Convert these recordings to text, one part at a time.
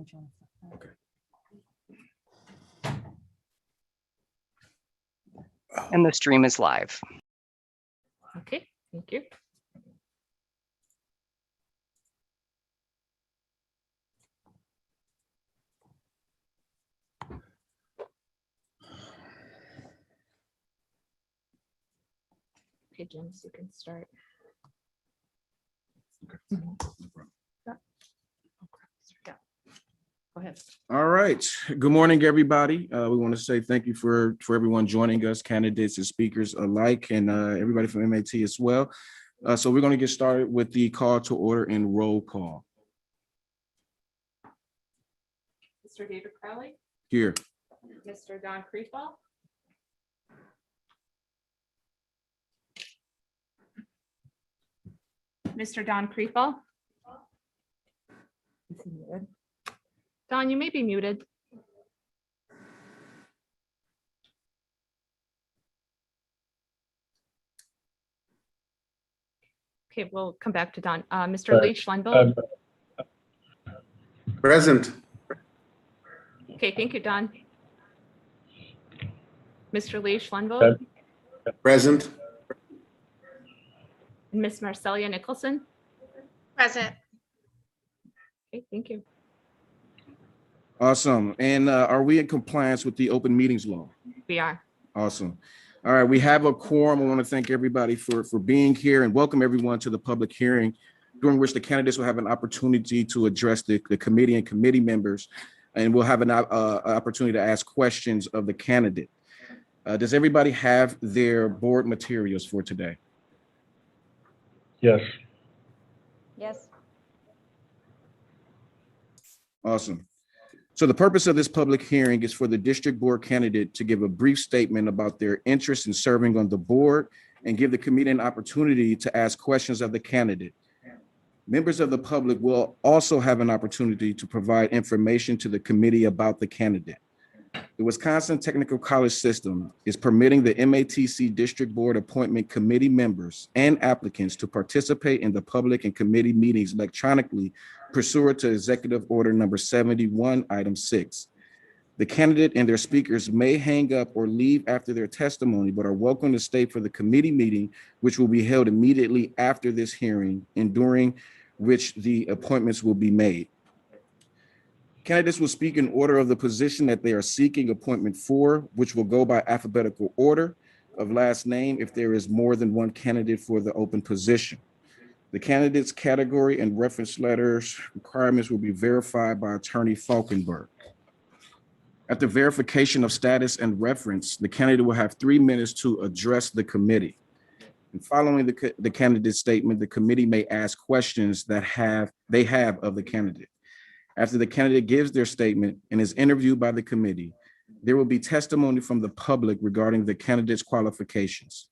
Okay. And the stream is live. Okay, thank you. Okay, James, you can start. No problem. Yeah. Go ahead. All right. Good morning, everybody. We want to say thank you for everyone joining us, candidates and speakers alike, and everybody from MAT as well. So we're going to get started with the call to order and roll call. Mr. David Crowley, Here. Mr. Don Creefall. Mr. Don Creefall. Don, you may be muted. Okay, we'll come back to Don. Mr. Lee Schlenbo. Present. Okay, thank you, Don. Mr. Lee Schlenbo Present. and Miss Marcelia Nicholson. Present. Okay, thank you. Awesome. And are we in compliance with the open meetings law? We are. Awesome. All right, we have a quorum. I want to thank everybody for being here and welcome everyone to the public hearing during which the candidates will have an opportunity to address the committee and committee members, and we'll have an opportunity to ask questions of the candidate. Does everybody have their board materials for today? Yes. Yes. Awesome. So the purpose of this public hearing is for the district board candidate to give a brief statement about their interest in serving on the board and give the committee an opportunity to ask questions of the candidate. Members of the public will also have an opportunity to provide information to the committee about the candidate. The Wisconsin Technical College System is permitting the MATC District Board Appointment Committee members and applicants to participate in the public and committee meetings electronically pursuant to Executive Order Number 71, Item 6. The candidate and their speakers may hang up or leave after their testimony, but are welcome to stay for the committee meeting, which will be held immediately after this hearing and during which the appointments will be made. Candidates will speak in order of the position that they are seeking appointment for, which will go by alphabetical order of last name if there is more than one candidate for the open position. The candidate's category and reference letters requirements will be verified by Attorney Falkenberg. After verification of status and reference, the candidate will have 3 minutes to address the committee. And following the candidate's statement, the committee may ask questions that they have of the candidate. After the candidate gives their statement and is interviewed by the committee, there will be testimony from the public regarding the candidate's qualifications.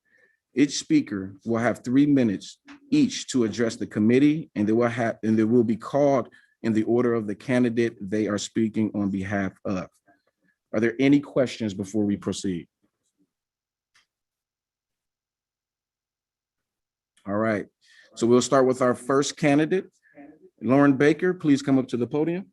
Each speaker will have 3 minutes each to address the committee, and they will be called in the order of the candidate they are speaking on behalf of. Are there any questions before we proceed? All right, so we'll start with our first candidate. Lauren Baker, please come up to the podium.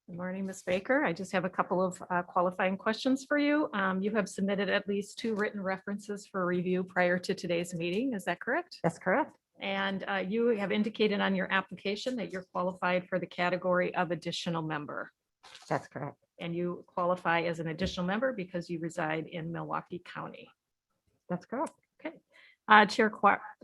Good morning, Ms. Baker. I just have a couple of qualifying questions for you. You have submitted at least 2 written references for review prior to today's meeting. Is that correct? That's correct. And you have indicated on your application that you're qualified for the category of additional member. That's correct. And you qualify as an additional member because you reside in Milwaukee County. That's correct. Okay. Chair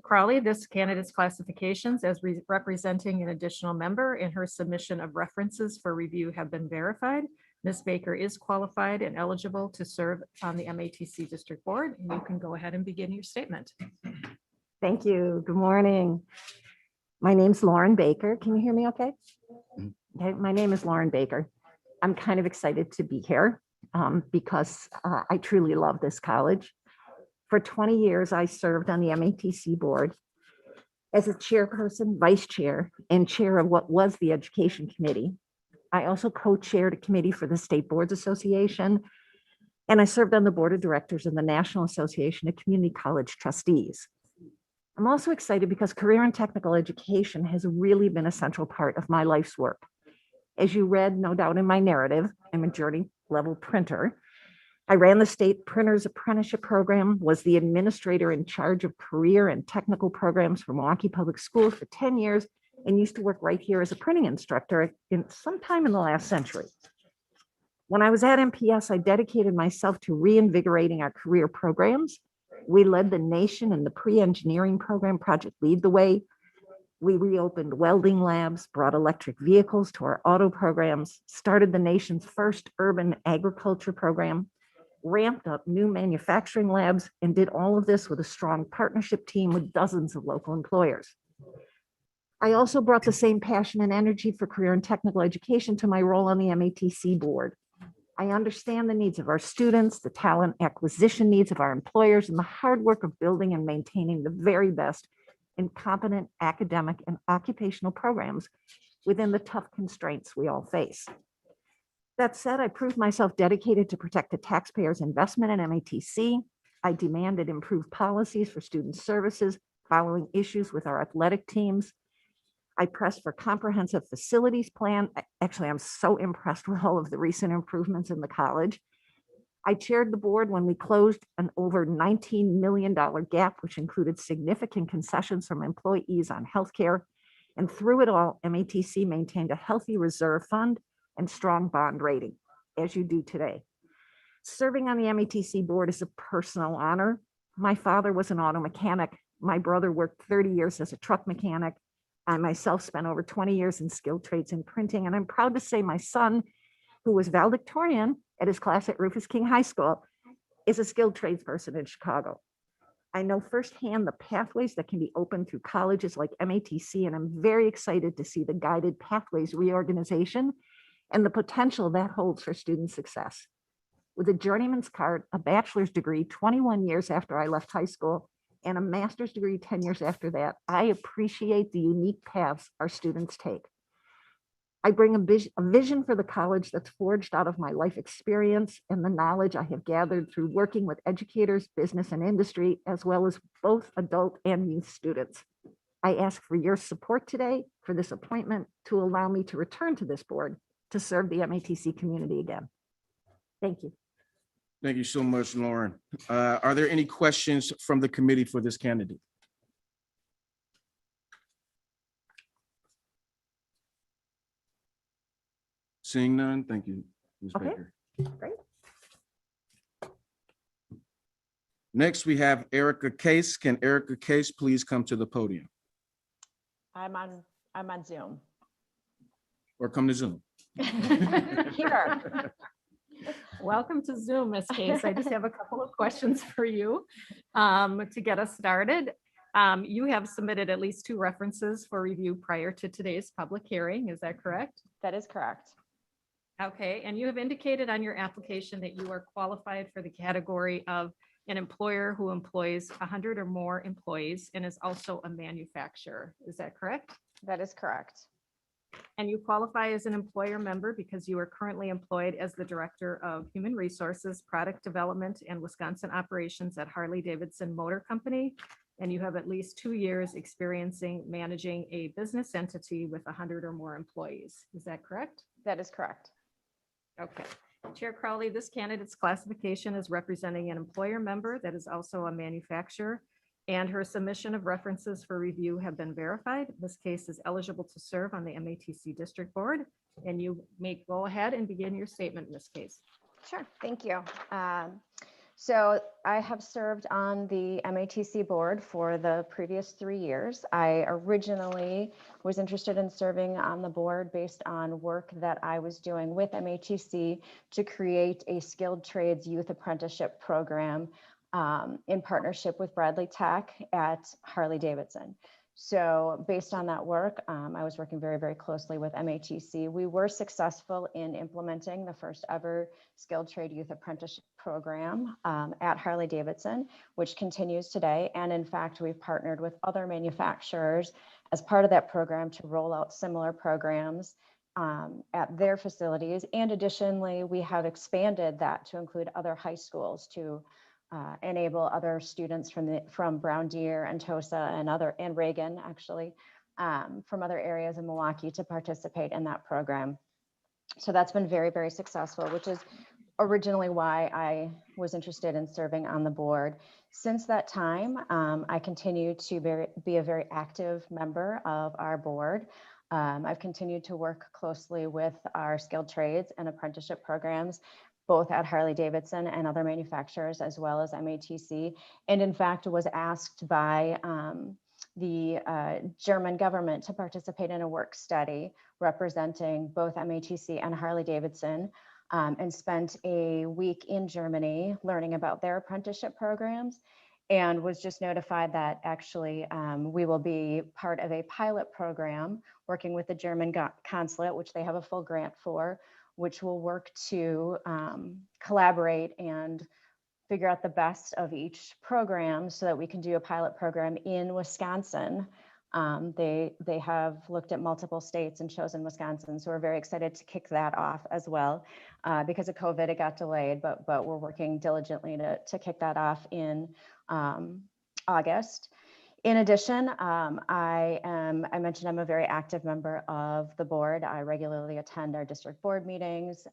Crowley, this candidate's classifications as representing an additional member in her submission of references for review have been verified. Ms. Baker is qualified and eligible to serve on the MATC District Board. And you can go ahead and begin your statement. Thank you. Good morning. My name's Lauren Baker. Can you hear me okay? Okay, my name is Lauren Baker. I'm kind of excited to be here because I truly love this college. For 20 years, I served on the MATC board as a chairperson, vice chair, and chair of what was the Education Committee. I also co-chaired a committee for the State Boards Association, and I served on the board of directors of the National Association of Community College Trustees. I'm also excited because career and technical education has really been a central part of my life's work. As you read, no doubt in my narrative, I'm a journey level printer. I ran the state printer's apprenticeship program, was the administrator in charge of career and technical programs for Milwaukee Public Schools for 10 years, and used to work right here as a printing instructor sometime in the last century. When I was at MPS, I dedicated myself to reinvigorating our career programs. We led the nation in the pre-engineering program, Project Lead the Way. We reopened welding labs, brought electric vehicles to our auto programs, started the nation's first urban agriculture program, ramped up new manufacturing labs, and did all of this with a strong partnership team with dozens of local employers. I also brought the same passion and energy for career and technical education to my role on the MATC board. I understand the needs of our students, the talent acquisition needs of our employers, and the hard work of building and maintaining the very best in competent academic and occupational programs within the tough constraints we all face. That said, I proved myself dedicated to protect the taxpayers' investment in MATC. I demanded improved policies for student services following issues with our athletic teams. I pressed for comprehensive facilities plan. Actually, I'm so impressed with all of the recent improvements in the college. I chaired the board when we closed an over $19 million gap, which included significant concessions from employees on healthcare. And through it all, MATC maintained a healthy reserve fund and strong bond rating, as you do today. Serving on the MATC board is a personal honor. My father was an auto mechanic. My brother worked 30 years as a truck mechanic. I myself spent over 20 years in skilled trades and printing. And I'm proud to say my son, who was valedictorian at his class at Rufus King High School, is a skilled tradesperson in Chicago. I know firsthand the pathways that can be opened through colleges like MATC, and I'm very excited to see the Guided Pathways reorganization and the potential that holds for student success. With a journeyman's card, a bachelor's degree 21 years after I left high school, and a master's degree 10 years after that, I appreciate the unique paths our students take. I bring a vision for the college that's forged out of my life experience and the knowledge I have gathered through working with educators, business, and industry, as well as both adult and youth students. I ask for your support today for this appointment to allow me to return to this board to serve the MATC community again. Thank you. Thank you so much, Lauren. Are there any questions from the committee for this candidate? Seeing none, thank you, Ms. Okay, Baker. great. Next, we have Erica Case. Can Erica Case please come to the podium I'm on Zoom. or come to Zoom? Here. Welcome to Zoom, Ms. Case. I just have a couple of questions for you to get us started. You have submitted at least 2 references for review prior to today's public hearing. Is that correct? That is correct. Okay, and you have indicated on your application that you are qualified for the category of an employer who employs 100 or more employees and is also a manufacturer. Is that correct? That is correct. And you qualify as an employer member because you are currently employed as the Director of Human Resources, Product Development, and Wisconsin Operations at Harley-Davidson Motor Company. And you have at least 2 years experiencing managing a business entity with 100 or more employees. Is that correct? That is correct. Okay. Chair Crowley, this candidate's classification is representing an employer member that is also a manufacturer, and her submission of references for review have been verified. This case is eligible to serve on the MATC District Board, and you may go ahead and begin your statement, Ms. Case. Sure. Thank you. So I have served on the MATC board for the previous 3 years. I originally was interested in serving on the board based on work that I was doing with MATC to create a skilled trades youth apprenticeship program in partnership with Bradley Tech at Harley-Davidson. So based on that work, I was working very, very closely with MATC. We were successful in implementing the first ever skilled trade youth apprenticeship program at Harley-Davidson, which continues today. And in fact, we've partnered with other manufacturers as part of that program to roll out similar programs at their facilities. And additionally, we have expanded that to include other high schools to enable other students from Brown Deer and Tosa and Reagan actually, from other areas in Milwaukee to participate in that program. So that's been very, very successful, which is originally why I was interested in serving on the board. Since that time, I continue to be a very active member of our board. I've continued to work closely with our skilled trades and apprenticeship programs, both at Harley-Davidson and other manufacturers, as well as MATC. And in fact, was asked by the German government to participate in a work study representing both MATC and Harley-Davidson, and spent a week in Germany learning about their apprenticeship programs, and was just notified that actually we will be part of a pilot program working with the German consulate, which they have a full grant for, which will work to collaborate and figure out the best of each program so that we can do a pilot program in Wisconsin. They have looked at multiple states and chosen Wisconsin. So we're very excited to kick that off as well. Because of COVID, it got delayed, but we're working diligently to kick that off in August. In addition, I mentioned I'm a very active member of the board. I regularly attend our district board meetings,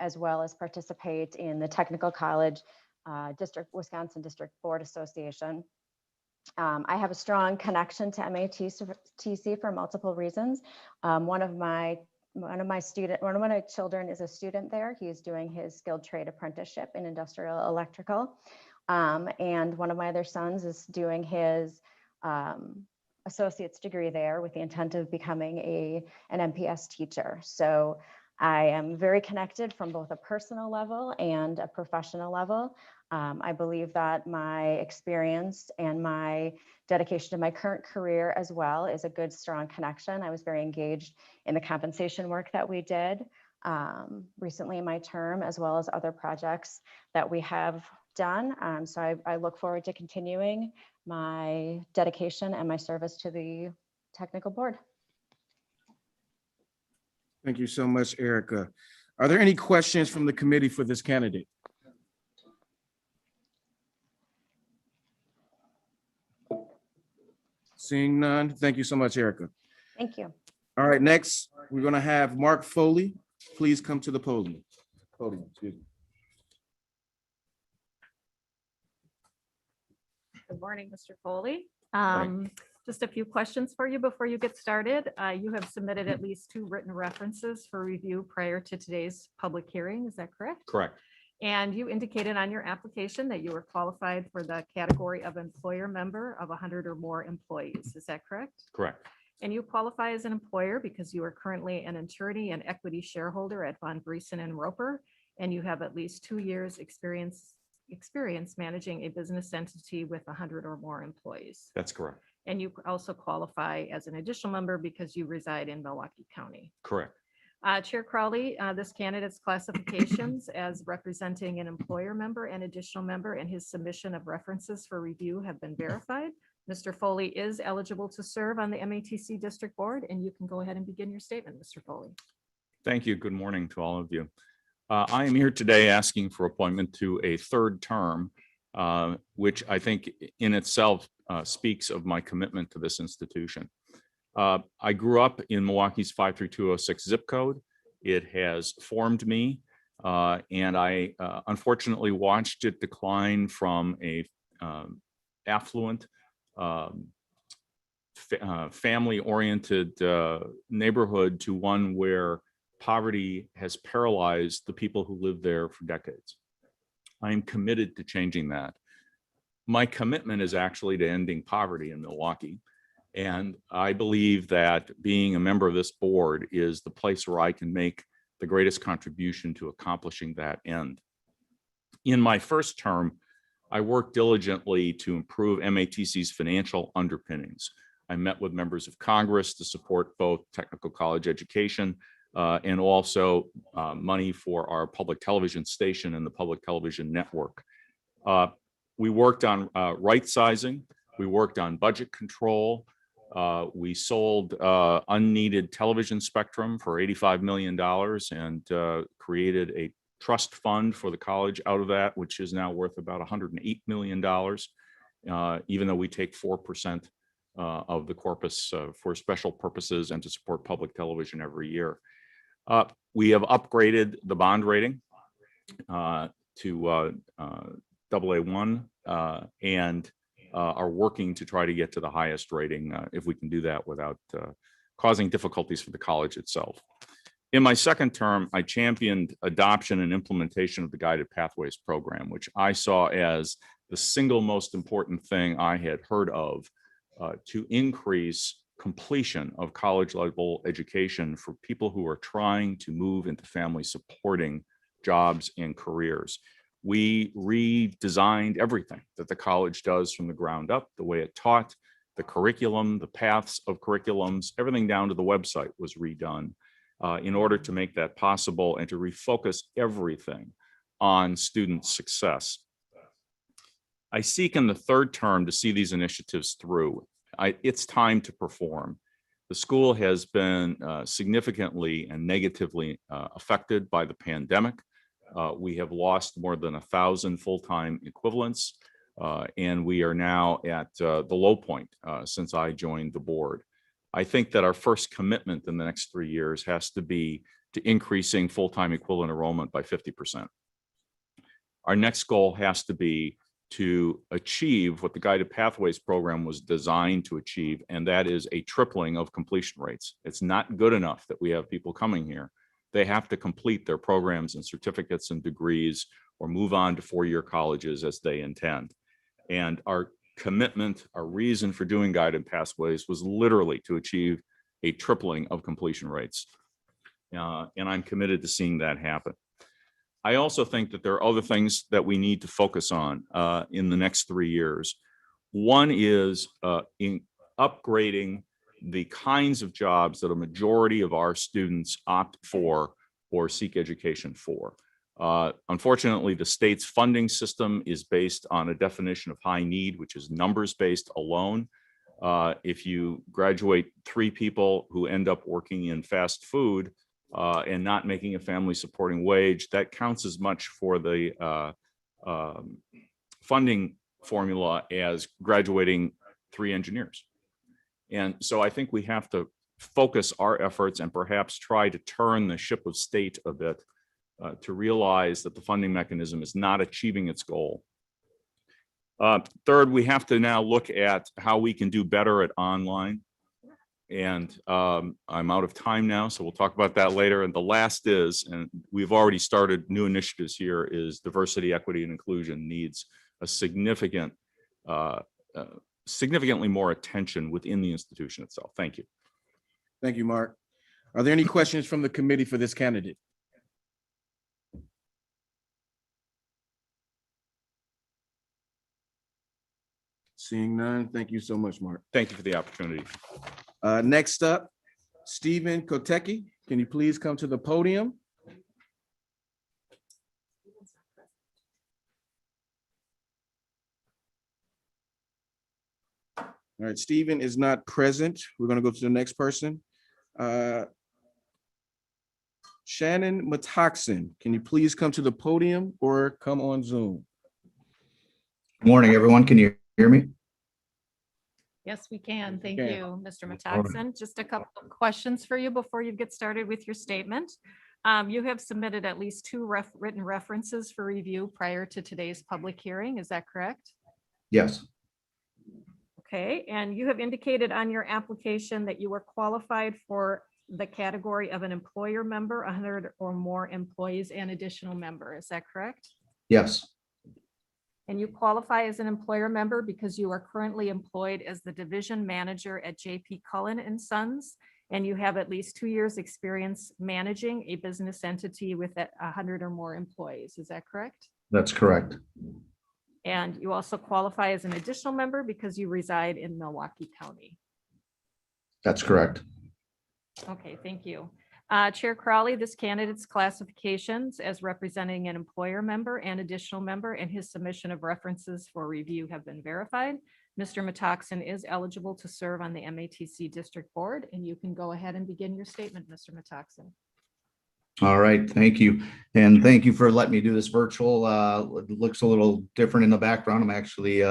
as well as participate in the Technical College Wisconsin District Board Association. I have a strong connection to MATC for multiple reasons. One of my children is a student there. He's doing his skilled trade apprenticeship in industrial electrical. And one of my other sons is doing his associate's degree there with the intent of becoming an MPS teacher. So I am very connected from both a personal level and a professional level. I believe that my experience and my dedication to my current career as well is a good, strong connection. I was very engaged in the compensation work that we did recently in my term, as well as other projects that we have done. So I look forward to continuing my dedication and my service to the technical board. Thank you so much, Erica. Are there any questions from the committee for this candidate? Seeing none, thank you so much, Erica. Thank you. All right, next, we're going to have Mark Foley. Please come to the podium. Excuse me. Good morning, Mr. Foley. Morning. Just a few questions for you before you get started. You have submitted at least 2 written references for review prior to today's public hearing. Is that correct? Correct. And you indicated on your application that you were qualified for the category of employer member of 100 or more employees. Is that correct? Correct. And you qualify as an employer because you are currently an attorney and equity shareholder at Von Briesen and Roper, and you have at least 2 years experience managing a business entity with 100 or more employees. That's correct. And you also qualify as an additional member because you reside in Milwaukee County. Correct. Chair Crowley, this candidate's classifications as representing an employer member and additional member and his submission of references for review have been verified. Mr. Foley is eligible to serve on the MATC District Board, and you can go ahead and begin your statement, Mr. Foley. Thank you. Good morning to all of you. I am here today asking for appointment to a 3rd term, which I think in itself speaks of my commitment to this institution. I grew up in Milwaukee's 53206 zip code. It has formed me, and I unfortunately watched it decline from a affluent, family-oriented neighborhood to one where poverty has paralyzed the people who live there for decades. I am committed to changing that. My commitment is actually to ending poverty in Milwaukee. And I believe that being a member of this board is the place where I can make the greatest contribution to accomplishing that end. In my 1st term, I worked diligently to improve MATC's financial underpinnings. I met with members of Congress to support both technical college education and also money for our public television station and the public television network. We worked on right sizing. We worked on budget control. We sold unneeded television spectrum for $85 million and created a trust fund for the college out of that, which is now worth about $108 million, even though we take 4% of the corpus for special purposes and to support public television every year. We have upgraded the bond rating to AA1 and are working to try to get to the highest rating if we can do that without causing difficulties for the college itself. In my second term, I championed adoption and implementation of the Guided Pathways program, which I saw as the single most important thing I had heard of to increase completion of college level education for people who are trying to move into family supporting jobs and careers. We redesigned everything that the college does from the ground up, the way it taught, the curriculum, the paths of curriculums, everything down to the website was redone in order to make that possible and to refocus everything on student success. I seek in the third term to see these initiatives through. It's time to perform. The school has been significantly and negatively affected by the pandemic. We have lost more than 1,000 full-time equivalents, and we are now at the low point since I joined the board. I think that our first commitment in the next 3 years has to be to increasing full-time equivalent enrollment by 50%. Our next goal has to be to achieve what the Guided Pathways program was designed to achieve, and that is a tripling of completion rates. It's not good enough that we have people coming here. They have to complete their programs and certificates and degrees or move on to four-year colleges as they intend. And our commitment, our reason for doing Guided Pathways was literally to achieve a tripling of completion rates. And I'm committed to seeing that happen. I also think that there are other things that we need to focus on in the next 3 years. One is in upgrading the kinds of jobs that a majority of our students opt for or seek education for. Unfortunately, the state's funding system is based on a definition of high need, which is numbers-based alone. If you graduate 3 people who end up working in fast food and not making a family supporting wage, that counts as much for the funding formula as graduating 3 engineers. And so I think we have to focus our efforts and perhaps try to turn the ship of state a bit to realize that the funding mechanism is not achieving its goal. Third, we have to now look at how we can do better at online. And I'm out of time now, so we'll talk about that later. And the last is, and we've already started new initiatives here, is diversity, equity, and inclusion needs a significantly more attention within the institution itself. Thank you. Thank you, Mark. Are there any questions from the committee for this candidate? Seeing none, thank you so much, Mark. Thank you for the opportunity. Next up, Stephen Kotecki. Can you please come to the podium? All right, Stephen is not present. We're going to go to the next person. Shannon Matoxin, can you please come to the podium or come on Zoom? Good morning, everyone. Can you hear me? Yes, we can. Thank can. you, Mr. Matoxin. Just a couple of questions for you before you get started with your statement. You have submitted at least 2 written references for review prior to today's public hearing. Is that correct? Yes, Okay, and you have indicated on your application that you were qualified for the category of an employer member, 100 or more employees and additional member. Is that correct? yes, And you qualify as an employer member because you are currently employed as the division manager at JP Cullen and Sons, and you have at least 2 years experience managing a business entity with 100 or more employees. Is that correct? that's correct. And you also qualify as an additional member because you reside in Milwaukee County. That's correct. Okay, thank you. Chair Crowley, this candidate's classifications as representing an employer member and additional member and his submission of references for review have been verified. Mr. Matoxin is eligible to serve on the MATC District Board, and you can go ahead and begin your statement, Mr. Matoxin. All right, thank you. And thank you for letting me do this virtual. It looks a little different in the background. I'm actually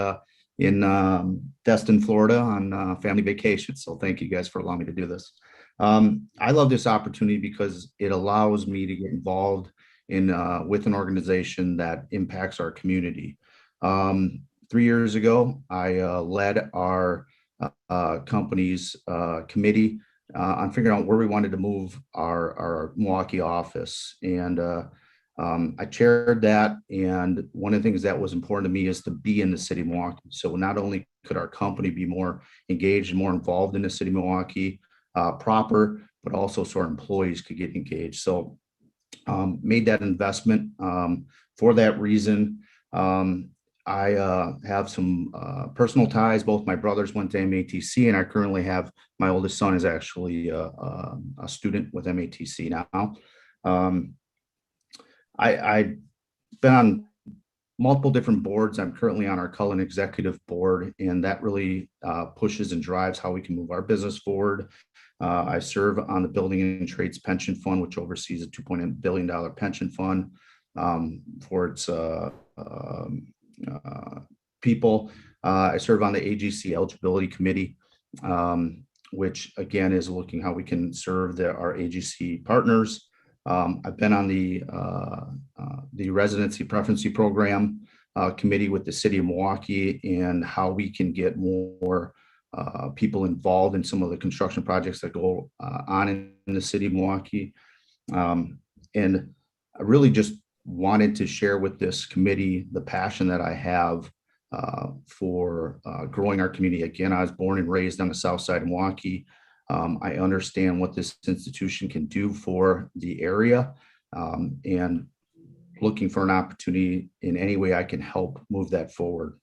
in Destin, Florida on family vacation. So thank you guys for allowing me to do this. I love this opportunity because it allows me to get involved in with an organization that impacts our community. 3 years ago, I led our company's committee on figuring out where we wanted to move our Milwaukee office. And I chaired that. And one of the things that was important to me is to be in the city of Milwaukee. So not only could our company be more engaged and more involved in the city of Milwaukee proper, but also so our employees could get engaged. So made that investment for that reason. I have some personal ties. Both my brothers went to MATC, and I currently have my oldest son is actually a student with MATC now. I've been on multiple different boards. I'm currently on our Cullen Executive Board, and that really pushes and drives how we can move our business forward. I serve on the Building and Trades Pension Fund, which oversees a $2.8 billion pension fund for its people. I serve on the AGC Eligibility Committee, which again is looking how we can serve our AGC partners. I've been on the Residency Preference Program committee with the City of Milwaukee, and how we can get more people involved in some of the construction projects that go on in the City of Milwaukee. And I really just wanted to share with this committee the passion that I have for growing our community. Again, I was born and raised on the south side of Milwaukee. I understand what this institution can do for the area, and looking for an opportunity in any way I can help move that forward.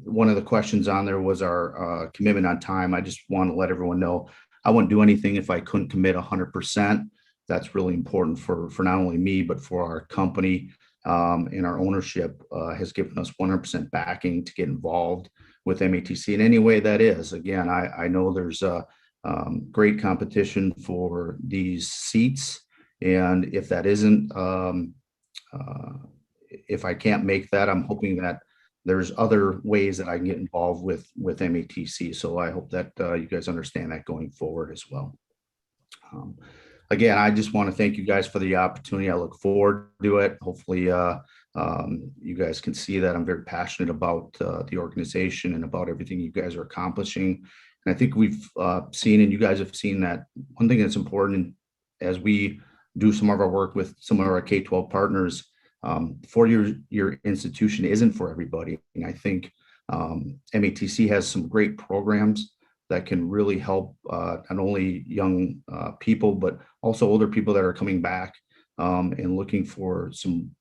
One of the questions on there was our commitment on time. I just want to let everyone know I wouldn't do anything if I couldn't commit 100%. That's really important for not only me, but for our company. And our ownership has given us 100% backing to get involved with MATC in any way that is. Again, I know there's a great competition for these seats. And if that isn't, if I can't make that, I'm hoping that there's other ways that I can get involved with MATC. So I hope that you guys understand that going forward as well. Again, I just want to thank you guys for the opportunity. I look forward to it. Hopefully you guys can see that I'm very passionate about the organization and about everything you guys are accomplishing. And I think we've seen, and you guys have seen, that one thing that's important as we do some of our work with some of our K-12 partners, four-year institution isn't for everybody. And I think MATC has some great programs that can really help not only young people, but also older people that are coming back and looking for some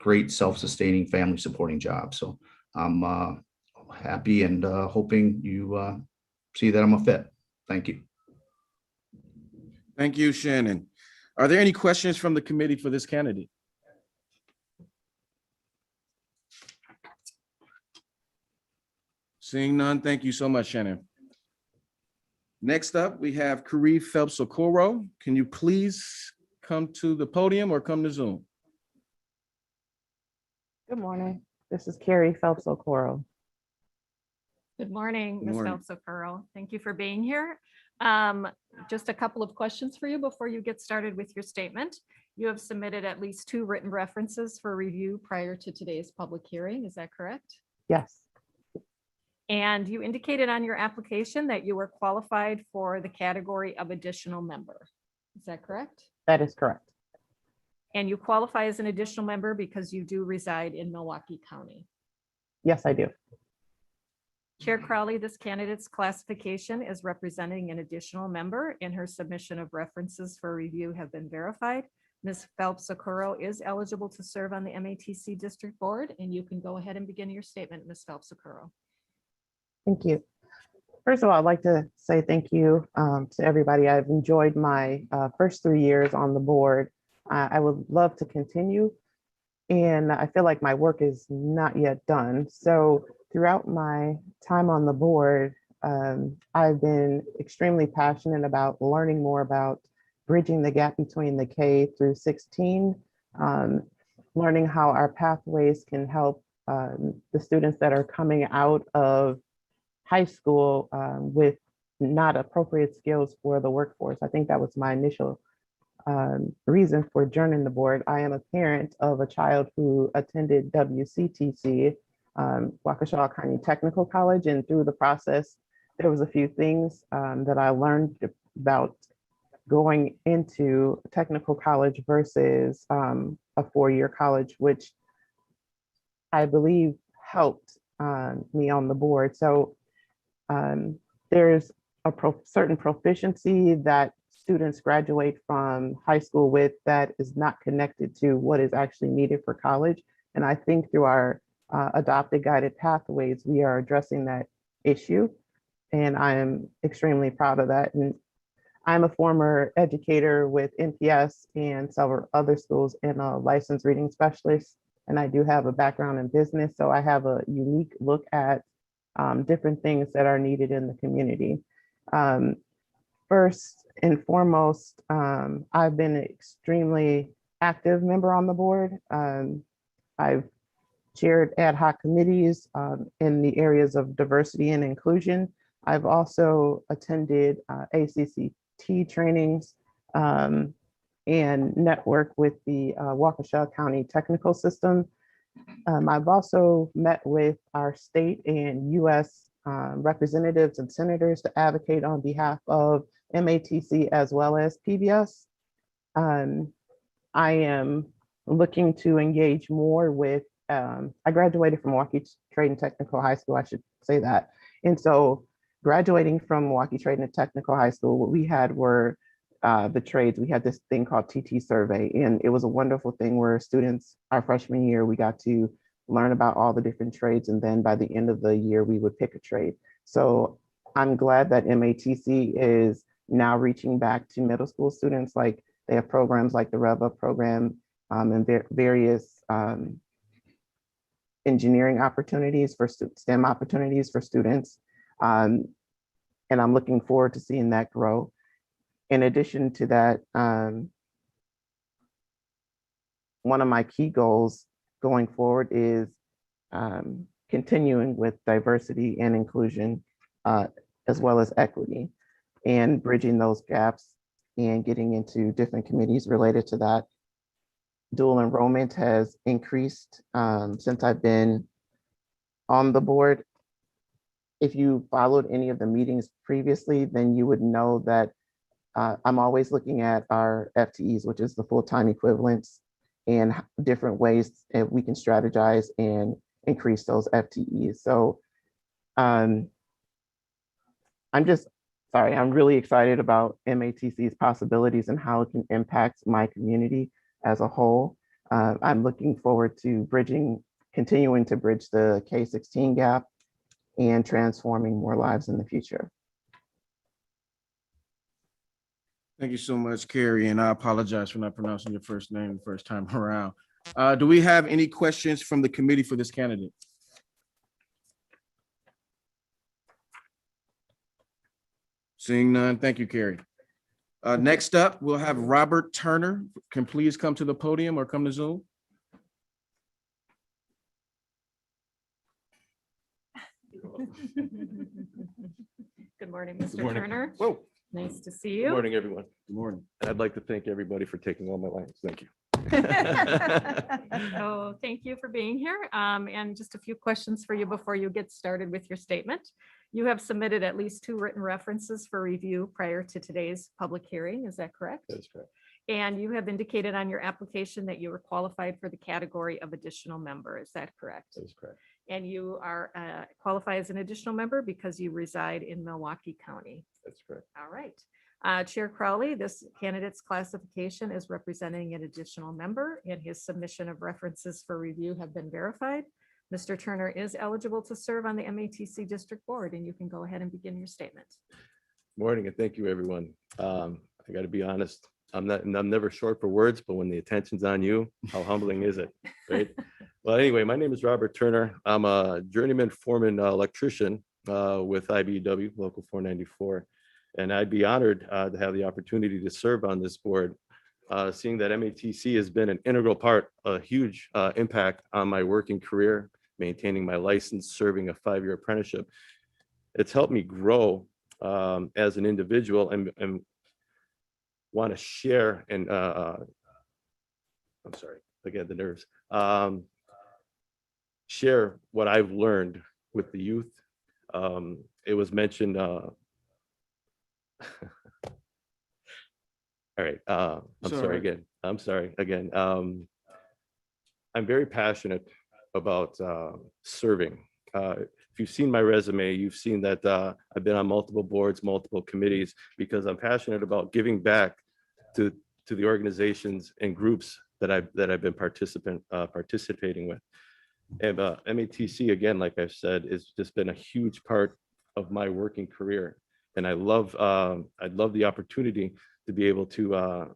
great self-sustaining, family supporting jobs. So I'm happy and hoping you see that I'm a fit. Thank you. Thank you, Shannon. Are there any questions from the committee for this candidate? Seeing none, thank you so much, Shannon. Next up, we have Karee Phelps-Okoro. Can you please come to the podium or come to Zoom? Good morning. This is Carrie Phelps-Okoro. Good morning, Good Ms. morning. Phelps-Okoro. Thank you for being here. Just a couple of questions for you before you get started with your statement. You have submitted at least 2 written references for review prior to today's public hearing. Is that correct? Yes, And you indicated on your application that you were qualified for the category of additional member. Is that correct? that is correct. And you qualify as an additional member because you do reside in Milwaukee County. Yes, I do. Chair Crowley, this candidate's classification is representing an additional member, and her submission of references for review have been verified. Ms. Phelps-Okoro is eligible to serve on the MATC District Board, and you can go ahead and begin your statement, Ms. Phelps-Okoro. Thank you. First of all, I'd like to say thank you to everybody. I've enjoyed my first 3 years on the board. I would love to continue, and I feel like my work is not yet done. So throughout my time on the board, I've been extremely passionate about learning more about bridging the gap between the K through 16, learning how our pathways can help the students that are coming out of high school with not appropriate skills for the workforce. I think that was my initial reason for joining the board. I am a parent of a child who attended WCTC, Waukesha County Technical College, and through the process, there was a few things that I learned about going into technical college versus a four-year college, which I believe helped me on the board. So there's a certain proficiency that students graduate from high school with that is not connected to what is actually needed for college. And I think through our adopted guided pathways, we are addressing that issue. And I am extremely proud of that. And I'm a former educator with NPS and several other schools and a licensed reading specialist. And I do have a background in business. So I have a unique look at different things that are needed in the community. First and foremost, I've been an extremely active member on the board. I've chaired ad hoc committees in the areas of diversity and inclusion. I've also attended ACCT trainings and network with the Waukesha County Technical System. I've also met with our state and US representatives and senators to advocate on behalf of MATC as well as PBS. I am looking to engage more with, I graduated from Milwaukee Trade and Technical High School, I should say that. And so graduating from Milwaukee Trade and Technical High School, what we had were the trades. We had this thing called TT survey, and it was a wonderful thing where students, our freshman year, we got to learn about all the different trades. And then by the end of the year, we would pick a trade. So I'm glad that MATC is now reaching back to middle school students. Like they have programs like the Rev Up program and various engineering opportunities for STEM opportunities for students. And I'm looking forward to seeing that grow. In addition to that, one of my key goals going forward is continuing with diversity and inclusion, as well as equity, and bridging those gaps and getting into different committees related to that. Dual enrollment has increased since I've been on the board. If you followed any of the meetings previously, then you would know that I'm always looking at our FTEs, which is the full-time equivalents, and different ways that we can strategize and increase those FTEs. So I'm really excited about MATC's possibilities and how it can impact my community as a whole. I'm looking forward to continuing to bridge the K-16 gap and transforming more lives in the future. Thank you so much, Carrie, and I apologize for not pronouncing your first name the first time around. Do we have any questions from the committee for this candidate? Seeing none, thank you, Carrie. Next up, we'll have Robert Turner. Can please come to the podium or come to Zoom? Good morning, Mr. morning. Turner. Whoa. Nice to see Good you. morning, everyone. Good morning. And I'd like to thank everybody for taking all my lines. Thank you. So thank you for being here. And just a few questions for you before you get started with your statement. You have submitted at least 2 written references for review prior to today's public hearing. Is that correct? That is correct. And you have indicated on your application that you were qualified for the category of additional member. Is that correct? That is correct. And you are qualify as an additional member because you reside in Milwaukee County. That's correct. All right. Chair Crowley, this candidate's classification is representing an additional member, and his submission of references for review have been verified. Mr. Turner is eligible to serve on the MATC District Board, and you can go ahead and begin your statement. Morning, and thank you, everyone. I got to be honest. I'm never short for words, but when the attention's on you, how humbling is it, right? Well, anyway, my name is Robert Turner. I'm a journeyman foreman electrician with IBEW Local 494. And I'd be honored to have the opportunity to serve on this board, seeing that MATC has been an integral part, a huge impact on my working career, maintaining my license, serving a 5-year apprenticeship. It's helped me grow as an individual and want to share and I'm sorry, again, the nerves. Share what I've learned with the youth. It was mentioned. All right. I'm sorry again. I'm sorry again. I'm very passionate about serving. If you've seen my resume, you've seen that I've been on multiple boards, multiple committees, because I'm passionate about giving back to the organizations and groups that I've been participating with. And MATC, again, like I've said, has just been a huge part of my working career. And I'd love the opportunity to be able to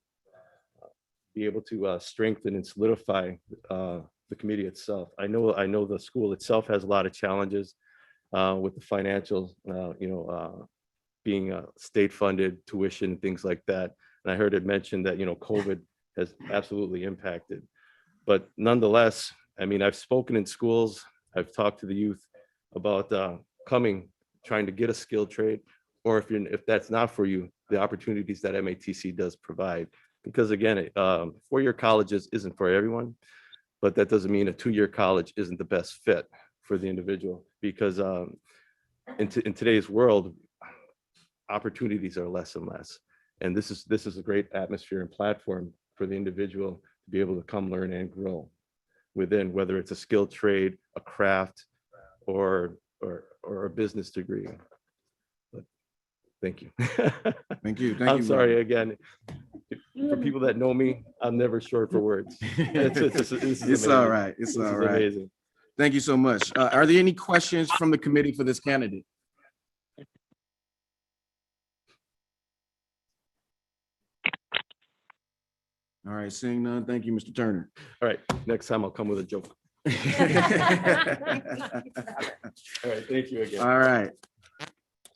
strengthen and solidify the committee itself. I know the school itself has a lot of challenges with the financial, being state funded tuition, things like that. And I heard it mentioned that, COVID has absolutely impacted. But nonetheless, I mean, I've spoken in schools, I've talked to the youth about trying to get a skilled trade, or if that's not for you, the opportunities that MATC does provide. Because again, 4-year colleges isn't for everyone, but that doesn't mean a 2-year college isn't the best fit for the individual. Because in today's world, opportunities are less and less. And this is a great atmosphere and platform for the individual to be able to come learn and grow within, whether it's a skilled trade, a craft, or a business degree. But thank you. Thank you. I'm sorry again. For people that know me, I'm never short for words. It's all right. It's all right. Amazing. Thank you so much. Are there any questions from the committee for this candidate? All right, seeing none, thank you, Mr. Turner. All right, next time I'll come with a joke. All right, thank you again. All right.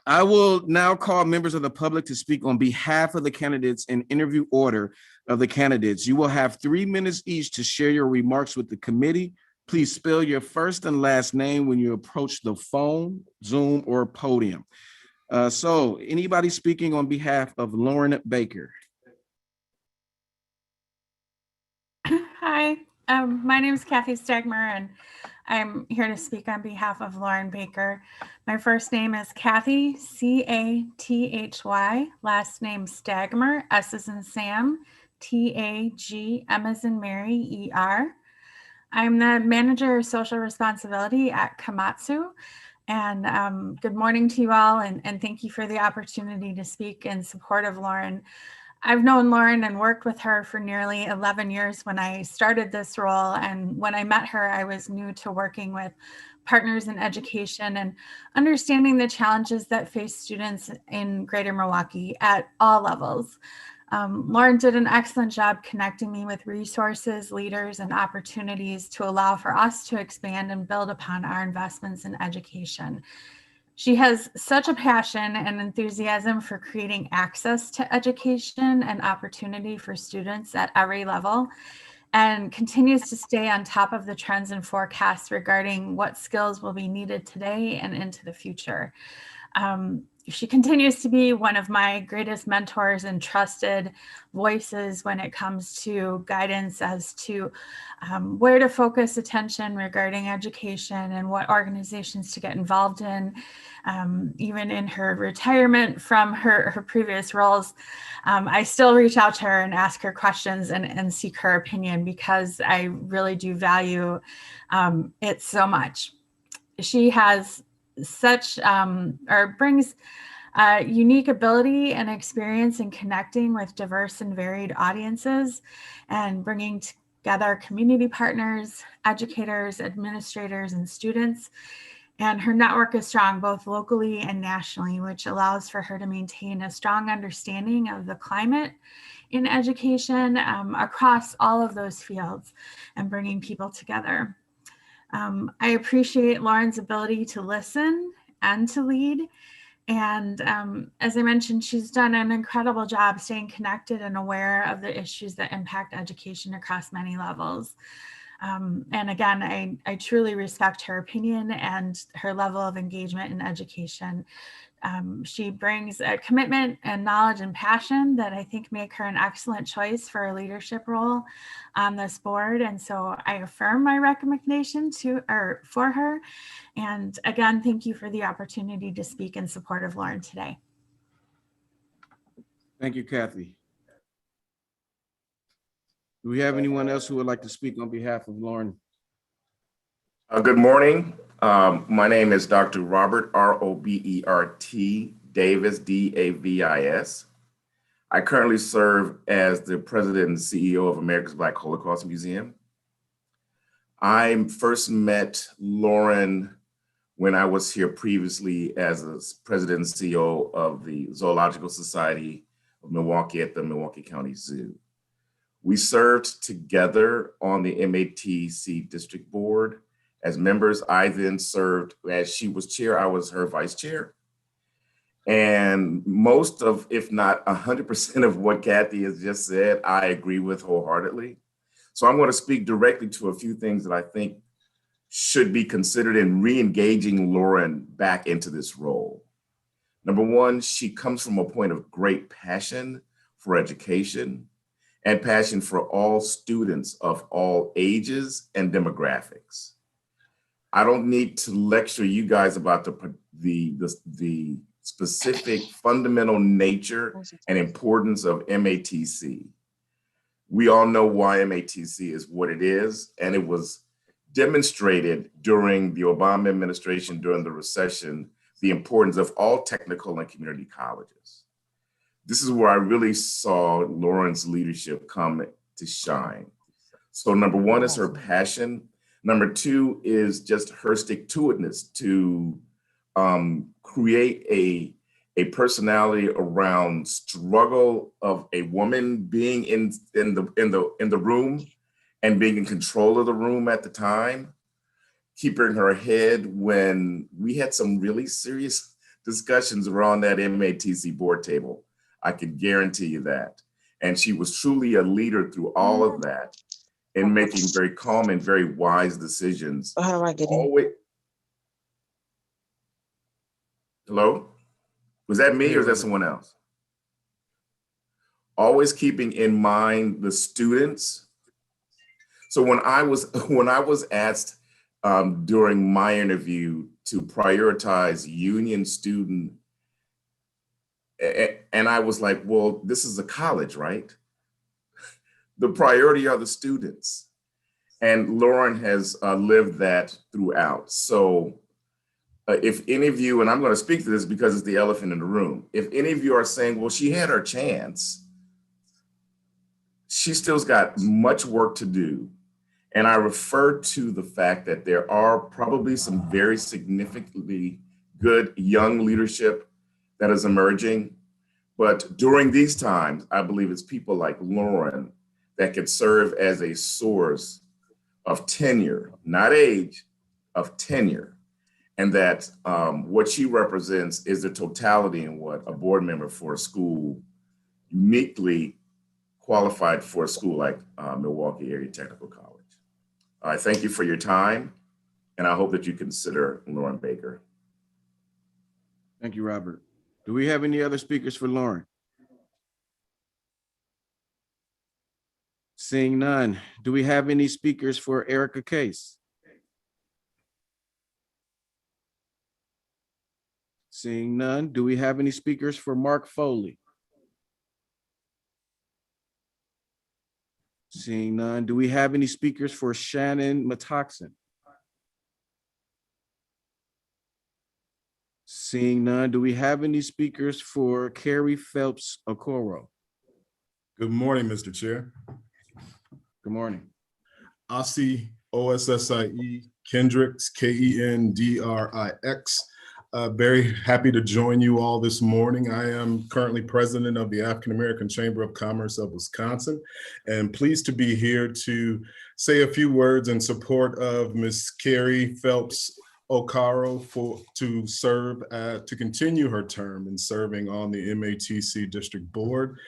I will now call members of the public to speak on behalf of the candidates in interview order of the candidates. You will have 3 minutes each to share your remarks with the committee. Please spell your first and last name when you approach the phone, Zoom, or podium. So anybody speaking on behalf of Lauren Baker? Hi, my name is Kathy Stegmer, and I'm here to speak on behalf of Lauren Baker. My first name is Kathy, C-A-T-H-Y, last name Stagmer, S as in Sam, T-A-G, M as in Mary, E-R. I'm the manager of social responsibility at Komatsu. And good morning to you all, and thank you for the opportunity to speak in support of Lauren. I've known Lauren and worked with her for nearly 11 years when I started this role. And when I met her, I was new to working with partners in education and understanding the challenges that face students in Greater Milwaukee at all levels. Lauren did an excellent job connecting me with resources, leaders, and opportunities to allow for us to expand and build upon our investments in education. She has such a passion and enthusiasm for creating access to education and opportunity for students at every level, and continues to stay on top of the trends and forecasts regarding what skills will be needed today and into the future. She continues to be one of my greatest mentors and trusted voices when it comes to guidance as to where to focus attention regarding education and what organizations to get involved in. Even in her retirement from her previous roles, I still reach out to her and ask her questions and seek her opinion because I really do value it so much. She has such brings unique ability and experience in connecting with diverse and varied audiences and bringing together community partners, educators, administrators, and students. And her network is strong both locally and nationally, which allows for her to maintain a strong understanding of the climate in education across all of those fields and bringing people together. I appreciate Lauren's ability to listen and to lead. And as I mentioned, she's done an incredible job staying connected and aware of the issues that impact education across many levels. And again, I truly respect her opinion and her level of engagement in education. She brings a commitment and knowledge and passion that I think make her an excellent choice for a leadership role on this board. And so I affirm my recommendation for her. And again, thank you for the opportunity to speak in support of Lauren today. Thank you, Kathy. Do we have anyone else who would like to speak on behalf of Lauren? Good morning. My name is Dr. Robert, R-O-B-E-R-T, Davis, D-A-V-I-S. I currently serve as the president and CEO of America's Black Holocaust Museum. I first met Lauren when I was here previously as a president and CEO of the Zoological Society of Milwaukee at the Milwaukee County Zoo. We served together on the MATC district board as members. I then served as she was chair, I was her vice chair. And most of, if not 100% of what Kathy has just said, I agree with wholeheartedly. So I'm going to speak directly to a few things that I think should be considered in re-engaging Lauren back into this role. Number one, she comes from a point of great passion for education and passion for all students of all ages and demographics. I don't need to lecture you guys about the specific fundamental nature and importance of MATC. We all know why MATC is what it is, and it was demonstrated during the Obama administration, during the recession, the importance of all technical and community colleges. This is where I really saw Lauren's leadership come to shine. So number one is her passion. Number two is just her stick-to-itness to create a personality around struggle of a woman being in the room and being in control of the room at the time, keeping her head when we had some really serious discussions around that MATC board table. I can guarantee you that. And she was truly a leader through all of that in making very calm and very wise decisions. How do I get in? Hello? Was that me or is that someone else? Always keeping in mind the students. So when I was asked during my interview to prioritize union student, and I was like, well, this is a college, right? The priority are the students. And Lauren has lived that throughout. So if any of you, and I'm going to speak to this because it's the elephant in the room, if any of you are saying, well, she had her chance, she still's got much work to do. And I refer to the fact that there are probably some very significantly good young leadership that is emerging. But during these times, I believe it's people like Lauren that could serve as a source of tenure, not age, of tenure. And that what she represents is the totality in what a board member for a school, uniquely qualified for a school like Milwaukee Area Technical College. I thank you for your time, and I hope that you consider Lauren Baker. Thank you, Robert. Do we have any other speakers for Lauren? Seeing none. Do we have any speakers for Erica Case? Seeing none. Do we have any speakers for Mark Foley? Seeing none. Do we have any speakers for Shannon Matoxen? Seeing none. Do we have any speakers for Carrie Phelps Okoro? Good morning, Mr. Chair. Good morning. Ossie, O-S-S-I-E, Kendricks, K-E-N-D-R-I-X. Very happy to join you all this morning. I am currently president of the African American Chamber of Commerce of Wisconsin, and pleased to be here to say a few words in support of Ms. Carrie Phelps Okaro to continue her term in serving on the MATC District Board.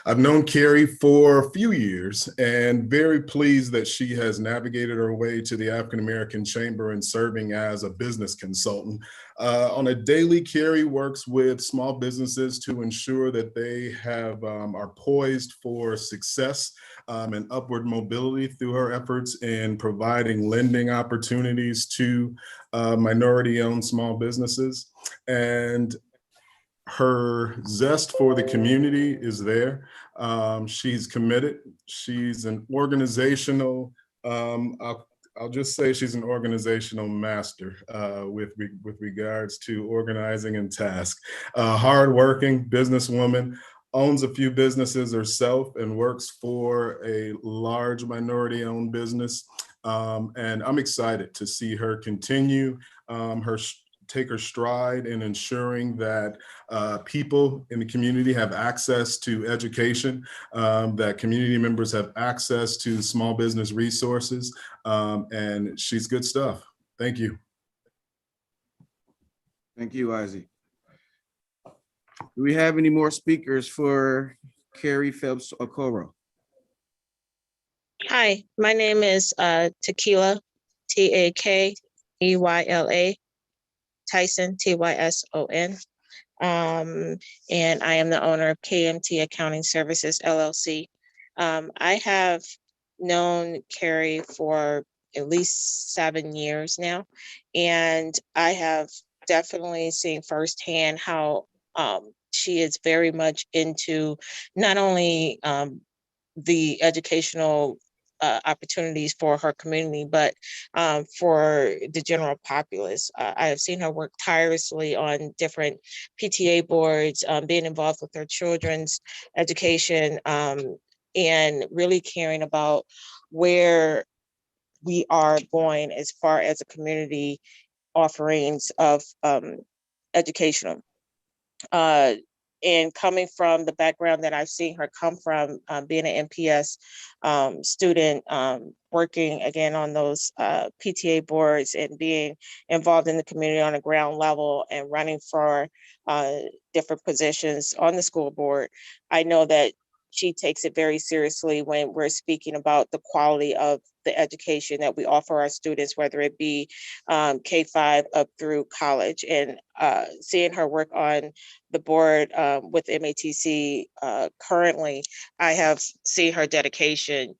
I've known Carrie for a few years and very pleased that she has navigated her way to the African American Chamber and serving as a business consultant. On a daily, Carrie works with small businesses to ensure that they are poised for success and upward mobility through her efforts in providing lending opportunities to minority-owned small businesses. And her zest for the community is there. She's committed. She's an organizational, I'll just say she's an organizational master with regards to organizing and task. Hardworking businesswoman, owns a few businesses herself and works for a large minority-owned business. And I'm excited to see her continue take her stride in ensuring that people in the community have access to education, that community members have access to small business resources, and she's good stuff. Thank you. Thank you, Isaac. Do we have any more speakers for Carrie Phelps Okoro? Hi, my name is Tequila, Takeyla, Tyson, Tyson. And I am the owner of KMT Accounting Services, LLC. I have known Carrie for at least 7 years now, and I have definitely seen firsthand how she is very much into not only the educational opportunities for her community, but for the general populace. I have seen her work tirelessly on different PTA boards, being involved with her children's education, and really caring about where we are going as far as a community offerings of educational. And coming from the background that I've seen her come from, being an MPS student, working again on those PTA boards and being involved in the community on a ground level and running for different positions on the school board, I know that she takes it very seriously when we're speaking about the quality of the education that we offer our students, whether it be K-5 up through college. And seeing her work on the board with MATC currently, I have seen her dedication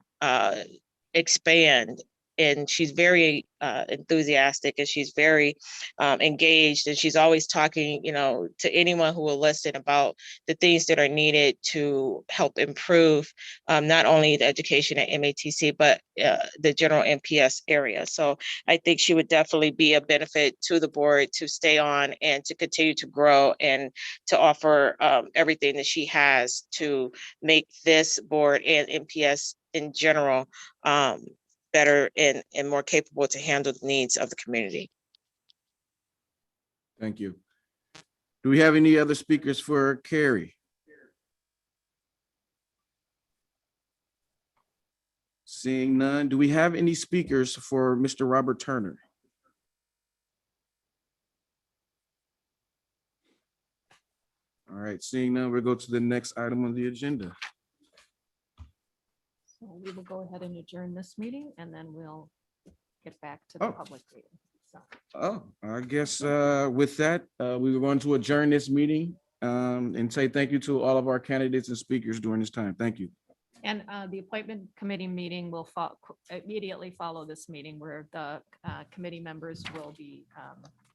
expand. And she's very enthusiastic, and she's very engaged, and she's always talking, to anyone who will listen about the things that are needed to help improve not only the education at MATC, but the general MPS area. So I think she would definitely be a benefit to the board to stay on and to continue to grow and to offer everything that she has to make this board and MPS in general better and more capable to handle the needs of the community. Thank you. Do we have any other speakers for Carrie? Seeing none, do we have any speakers for Mr. Robert Turner? All right, seeing none, we'll go to the next item on the agenda. So we will go ahead and adjourn this meeting, and then we'll get back to the public meeting. So. Oh, I guess with that, we were going to adjourn this meeting and say thank you to all of our candidates and speakers during this time. Thank you. And the appointment committee meeting will immediately follow this meeting, where the committee members will be,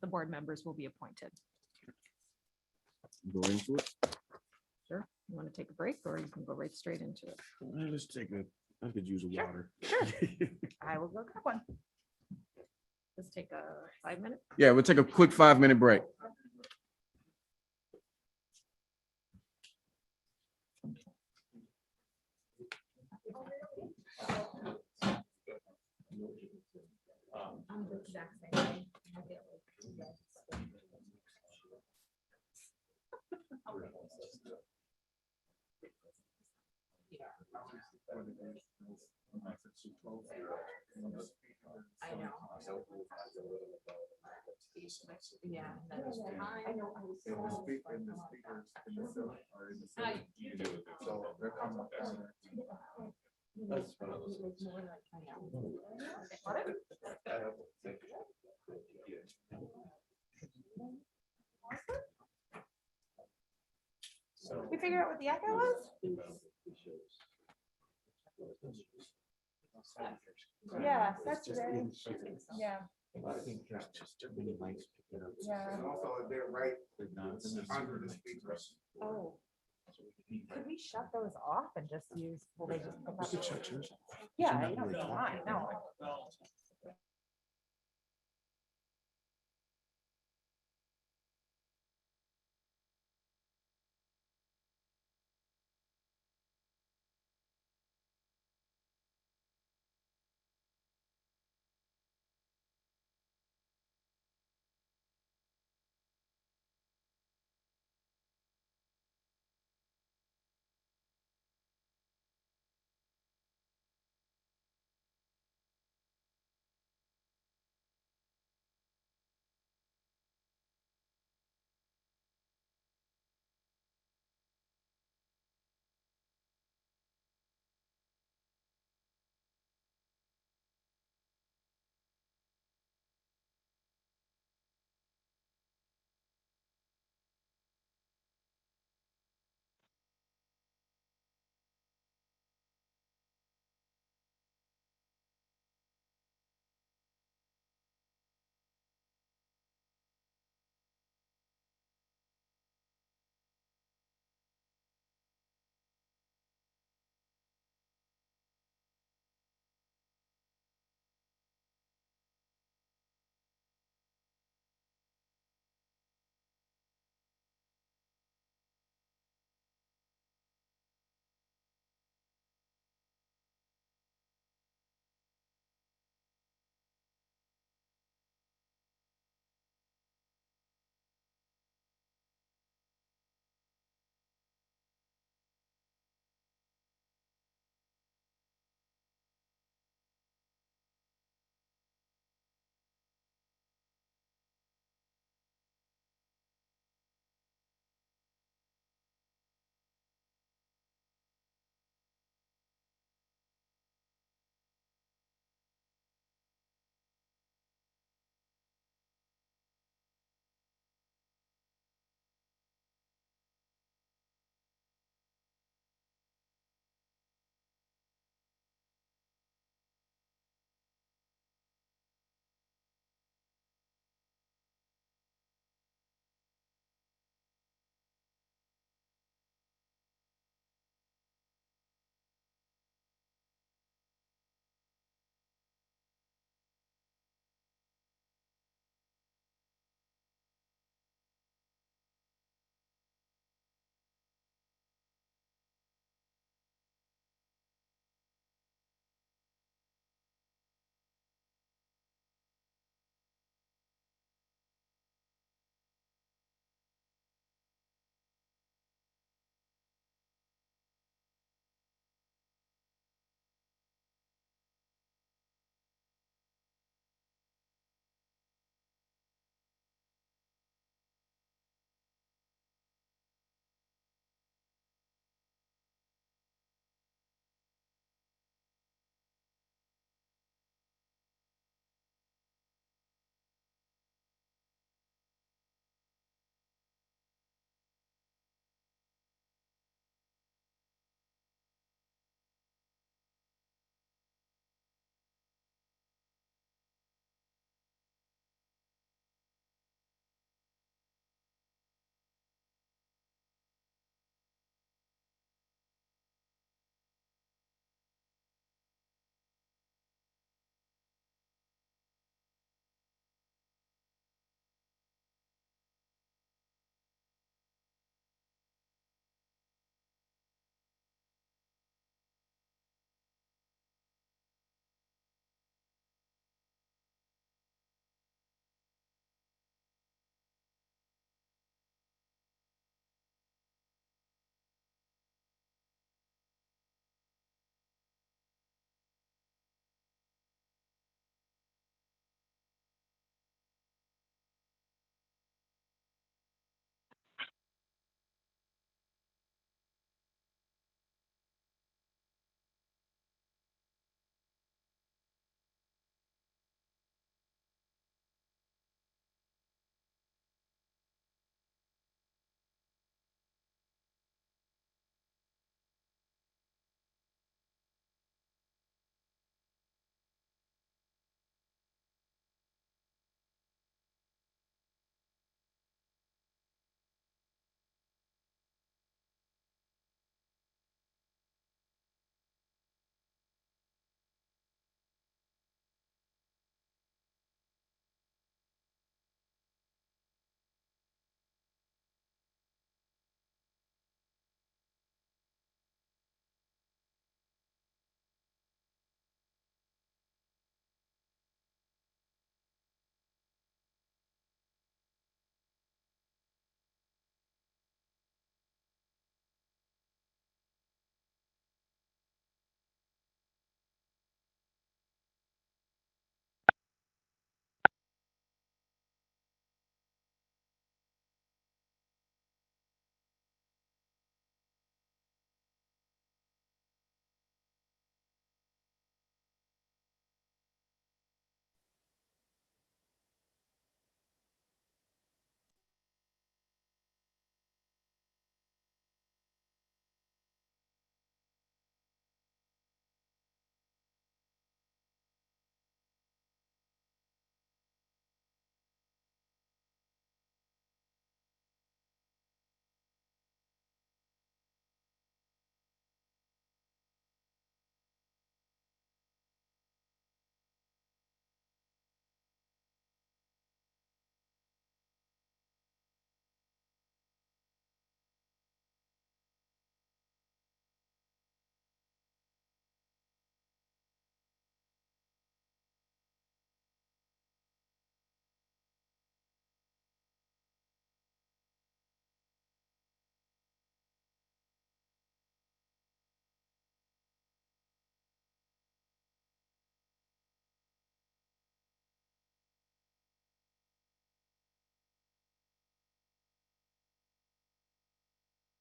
the board members will be appointed. Go into it. Sure. You want to take a break, or you can go right straight into it? Let's take I could use a water. Sure. I will go grab one. Let's take a 5-minute. Yeah, we'll take a quick 5-minute break. I'm the exact same thing. I know. We figure out what the echo was? Yeah, that's very, yeah. Yeah. Also, they're right under the speakers. Oh. Could we shut those off and just use, will they just pick up? Yeah, I know, it's fine, no.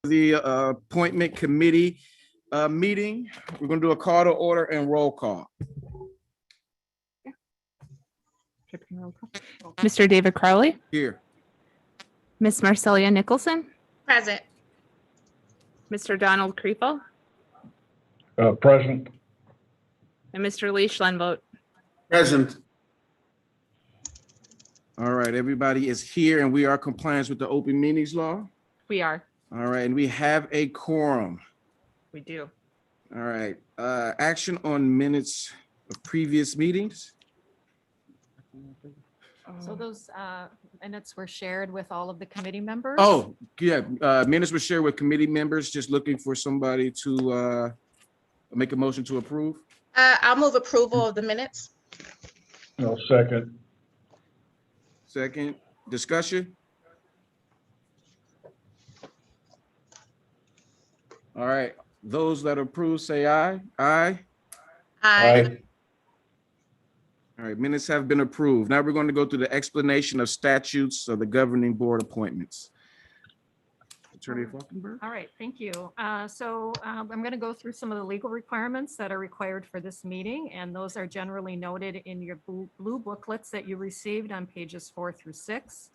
The appointment committee meeting. We're going to do a call to order and roll call. Mr. David Crowley, Here. Miss Marcelia Nicholson, Present. Mr. Donald Kriefel, Present. and Mr. Lee Schlenvote. Present. All right, everybody is here and we are compliant with the open meetings law. We are. All right, and we have a quorum. We do. All right, action on minutes of previous meetings. So those minutes were shared with all of the committee members. Oh, yeah, minutes were shared with committee members. Just looking for somebody to make a motion to approve. I'll move approval of the minutes. No, second. Second, discussion. All right, those that approve, say aye. Aye. Aye. All right, minutes have been approved. Now we're going to go through the explanation of statutes of the governing board appointments. Attorney Falkenberg. All right, thank you. I'm going to go through some of the legal requirements that are required for this meeting, and those are generally noted in your blue booklets that you received on pages 4 through 6.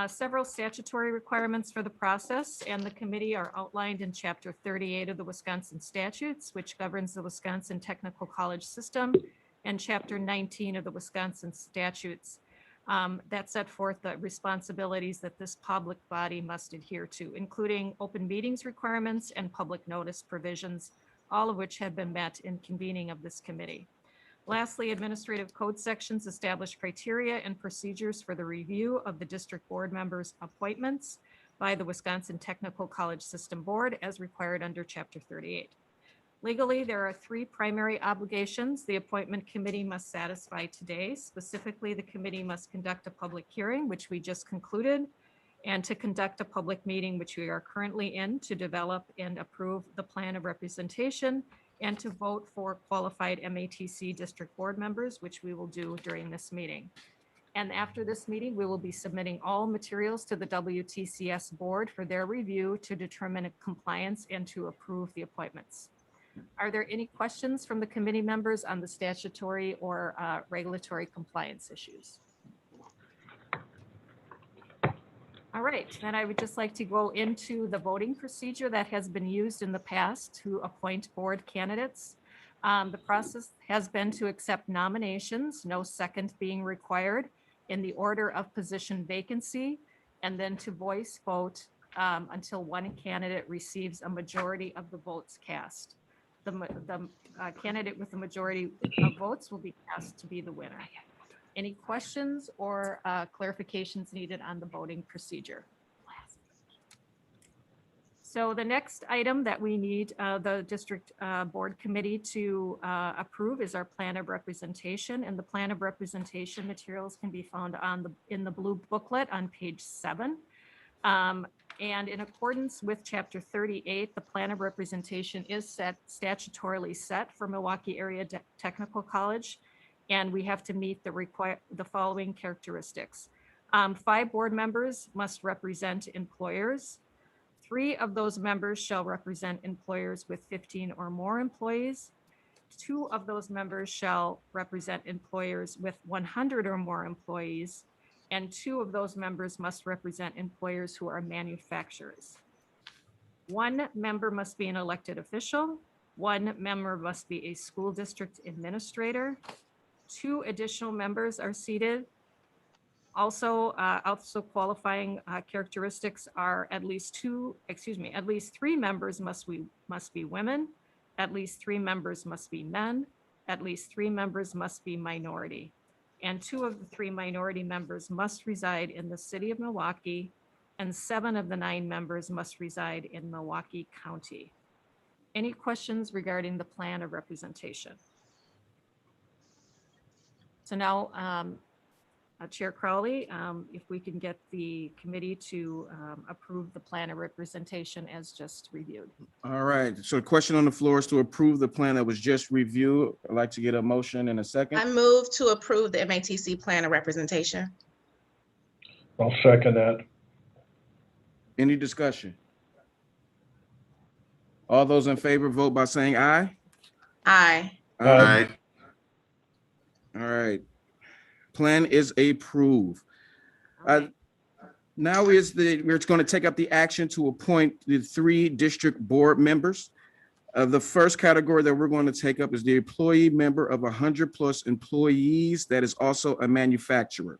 Several statutory requirements for the process and the committee are outlined in Chapter 38 of the Wisconsin statutes, which governs the Wisconsin Technical College system, and Chapter 19 of the Wisconsin statutes that set forth the responsibilities that this public body must adhere to, including open meetings requirements and public notice provisions, all of which have been met in convening of this committee. Lastly, administrative code sections establish criteria and procedures for the review of the district board members' appointments by the Wisconsin Technical College System Board as required under Chapter 38. Legally, there are 3 primary obligations the appointment committee must satisfy today. Specifically, the committee must conduct a public hearing, which we just concluded, and to conduct a public meeting, which we are currently in, to develop and approve the plan of representation and to vote for qualified MATC district board members, which we will do during this meeting. And after this meeting, we will be submitting all materials to the WTCS board for their review to determine compliance and to approve the appointments. Are there any questions from the committee members on the statutory or regulatory compliance issues? All right, then I would just like to go into the voting procedure that has been used in the past to appoint board candidates. The process has been to accept nominations, no second being required, in the order of position vacancy, and then to voice vote until one candidate receives a majority of the votes cast. The candidate with the majority of votes will be cast to be the winner. Any questions or clarifications needed on the voting procedure? So the next item that we need the district board committee to approve is our plan of representation, and the plan of representation materials can be found in the blue booklet on page 7. And in accordance with Chapter 38, the plan of representation is statutorily set for Milwaukee Area Technical College, and we have to meet the following characteristics. 5 board members must represent employers. 3 of those members shall represent employers with 15 or more employees. 2 of those members shall represent employers with 100 or more employees. And 2 of those members must represent employers who are manufacturers. 1 member must be an elected official. 1 member must be a school district administrator. 2 additional members are seated. Also qualifying characteristics are at least 3 members must be women. At least 3 members must be men. At least 3 members must be minority. And 2 of the 3 minority members must reside in the city of Milwaukee, and 7 of the 9 members must reside in Milwaukee County. Any questions regarding the plan of representation? So now, Chair Crowley, if we can get the committee to approve the plan of representation as just reviewed. All right, so the question on the floor is to approve the plan that was just reviewed. I'd like to get a motion in a second. I move to approve the MATC plan of representation. I'll second that. Any discussion? All those in favor, vote by saying aye. Aye. Aye. All right. Plan is approved. Now we're going to take up the action to appoint the 3 district board members. The first category that we're going to take up is the employee member of 100+ employees that is also a manufacturer.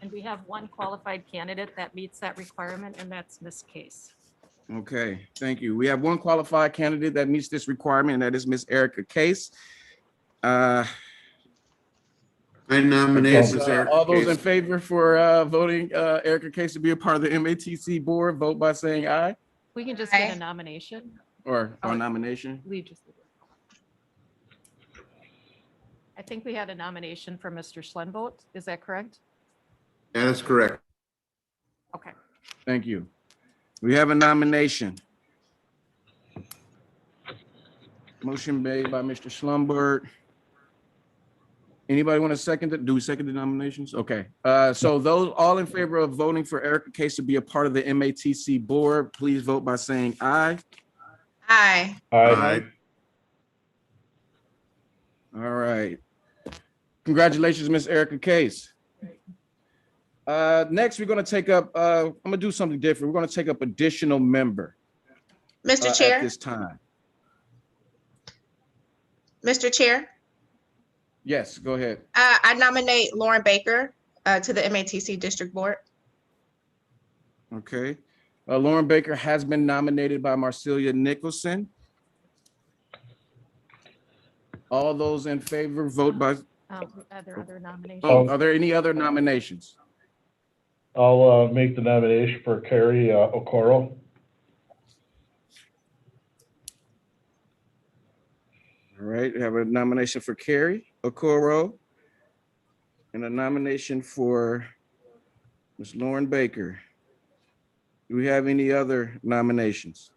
And we have one qualified candidate that meets that requirement, and that's Ms. Case. Okay, thank you. We have one qualified candidate that meets this requirement, and that is Ms. Erica Case. I nominate Ms. Erica All those in Case. favor for voting Erica Case to be a part of the MATC board, vote by saying aye, We can just get a nomination. or nomination. We just. I think we had a nomination for Mr. Schlenbolt. Is that correct? That is correct. Okay. Thank you. We have a nomination. Motion made by Mr. Schlumberg. Anybody want to second it? Do we second the nominations? Okay. So those all in favor of voting for Erica Case to be a part of the MATC board, please vote by saying aye. Aye. Aye. All right. Congratulations, Miss Erica Case. Next, we're going to take up, I'm going to do something different. We're going to take up additional member. Mr. At Chair, this time. Mr. Chair, Yes, go ahead. I nominate Lauren Baker to the MATC District Board. Okay. Lauren Baker has been nominated by Marcelia Nicholson. All those in favor, vote by, Are there other nominations? are there any other nominations? I'll make the nomination for Carrie Okoro. All right, we have a nomination for Carrie Okoro and a nomination for Ms. Lauren Baker. Do we have any other nominations?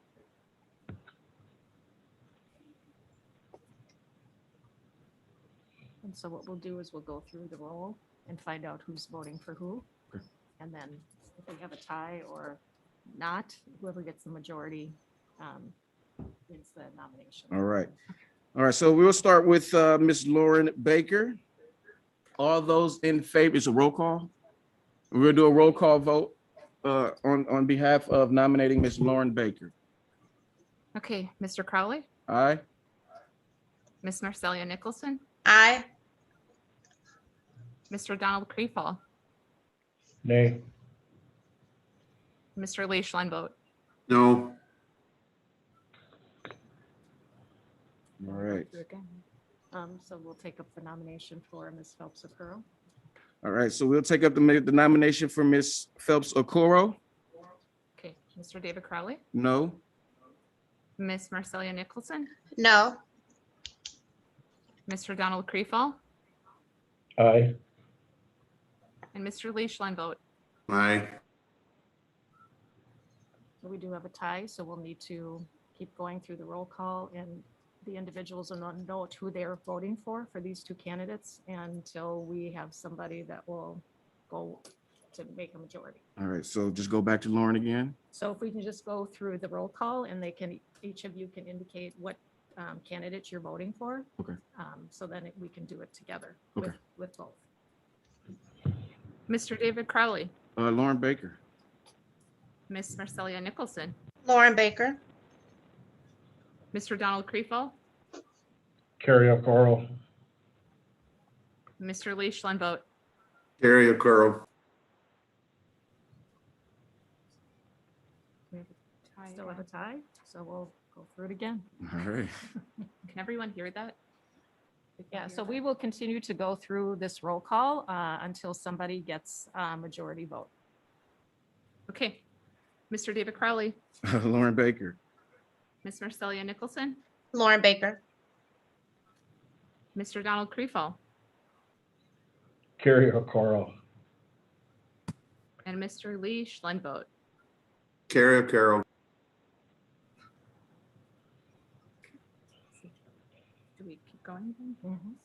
And so what we'll do is we'll go through the roll and find out who's voting for who. Okay. And then if we have a tie or not, whoever gets the majority wins the nomination. All right. All right, so we'll start with Ms. Lauren Baker. All those in favor, it's a roll call. We'll do a roll call vote on behalf of nominating Ms. Lauren Baker. Okay, Mr. Crowley, Aye. Miss Marcelia Nicholson, Aye. Mr. Donald Creefall, Nay. Mr. Lee Schlenboat, No. All right. So we'll take up the nomination for Ms. Phelps Okoro. All right, so we'll take up the nomination for Ms. Phelps Okoro. okay, Mr. David Crowley, No. Miss Marcelia Nicholson, No. Mr. Donald Creefall, Aye. and Mr. Lee Schlenboat. Aye. So we do have a tie, so we'll need to keep going through the roll call, and the individuals will not know who they're voting for these 2 candidates until we have somebody that will go to make a majority. All right, so just go back to Lauren again. So if we can just go through the roll call, and each of you can indicate what candidate you're voting for. Okay. So then we can do it together Okay. with both. Mr. David Crowley, Lauren Baker. Miss Marcelia Nicholson, Lauren Baker. Mr. Donald Creefall, Carrie Okoro. Mr. Lee Schlenboat, Carrie Okoro. Still have a tie, so we'll go through it again. All right. can everyone hear that? Yeah, so we will continue to go through this roll call until somebody gets a majority vote. Okay, Mr. David Crowley, Lauren Baker. Miss Marcelia Nicholson, Lauren Baker. Mr. Donald Creefall, Carrie Okoro. and Mr. Lee Schlenboat. Carrie Okoro. Do we keep going?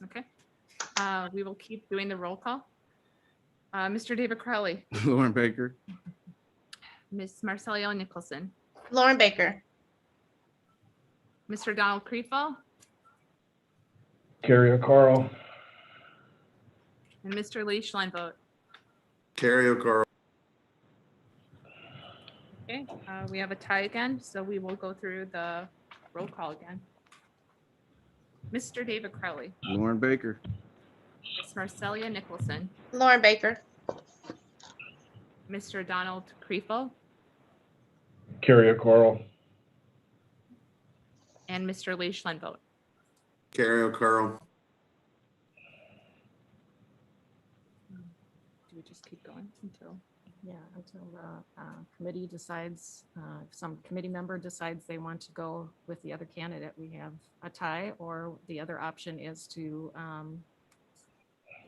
Okay. We will keep doing the roll call. Mr. David Crowley, Lauren Baker. Miss Marcelia Nicholson, Lauren Baker. Mr. Donald Creefall, Carrier Carl. and Mr. Lee Schlenbolt. Carrier Carl. Okay, we have a tie again, so we will go through the roll call again. Mr. David Crowley, Lauren Baker. Ms. Marcelia Nicholson, Lauren Baker. Mr. Donald Creefall, Carrier Carl. and Mr. Lee Schlenbolt. Carrier Carl. Do we just keep going until? Yeah, until the committee decides, if some committee member decides they want to go with the other candidate, we have a tie, or the other option is to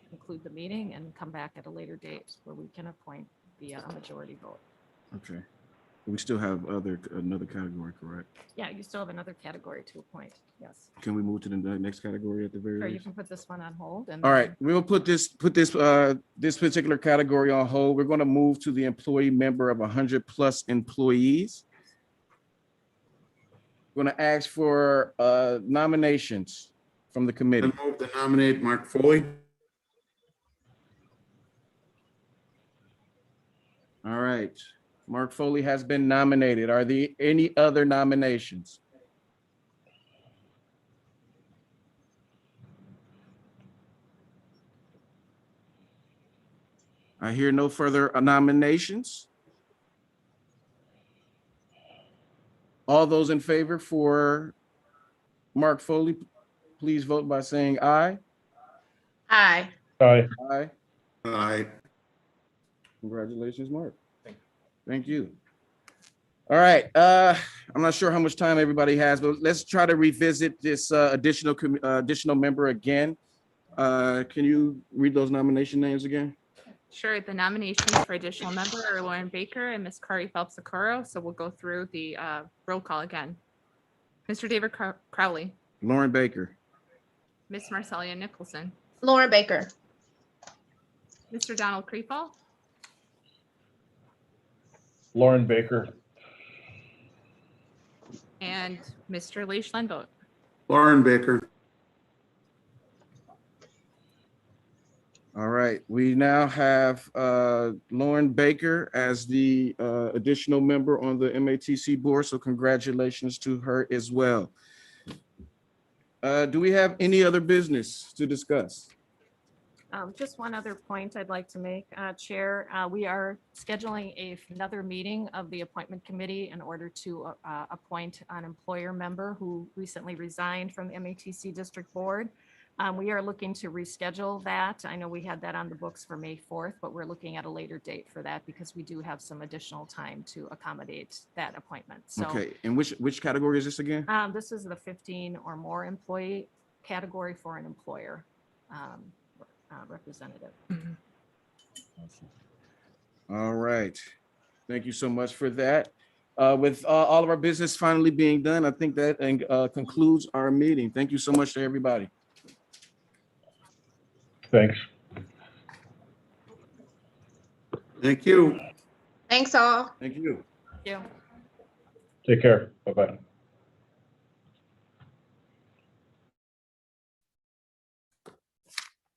conclude the meeting and come back at a later date where we can appoint via a majority vote. Okay. We still have another category, correct? Yeah, you still have another category to appoint, yes. Can we move to the next category at the very Or you least? can put this one on hold and. All right, we'll put this particular category on hold. We're going to move to the employee member of 100+ employees. We're going to ask for nominations from the committee. I move to nominate Mark Foley. All right, Mark Foley has been nominated. Are there any other nominations? I hear no further nominations. All those in favor for Mark Foley, please vote by saying aye. Aye. Aye. Aye. Aye. Congratulations, Mark. Thank you. All right, I'm not sure how much time everybody has, but let's try to revisit this additional member again. Can you read those nomination names again? Sure, the nominations for additional member are Lauren Baker and Ms. Kari Phelps Okoro, so we'll go through the roll call again. Mr. David Crowley, Lauren Baker. Ms. Marcelia Nicholson, Lauren Baker. Mr. Donald Creefall, Lauren Baker. and Mr. Lee Schlenbolt. Lauren Baker. All right, we now have Lauren Baker as the additional member on the MATC board, so congratulations to her as well. Do we have any other business to discuss? Just one other point I'd like to make, Chair. We are scheduling another meeting of the appointment committee in order to appoint an employer member who recently resigned from the MATC District Board. We are looking to reschedule that. I know we had that on the books for May 4th, but we're looking at a later date for that because we do have some additional time to accommodate that appointment. So Okay, and which category is this again? this is the 15 or more employee category for an employer representative. All right, thank you so much for that. With all of our business finally being done, I think that concludes our meeting. Thank you so much to everybody. Thanks. Thank you. Thanks all. Thank you. Thank you. Take care. Bye-bye.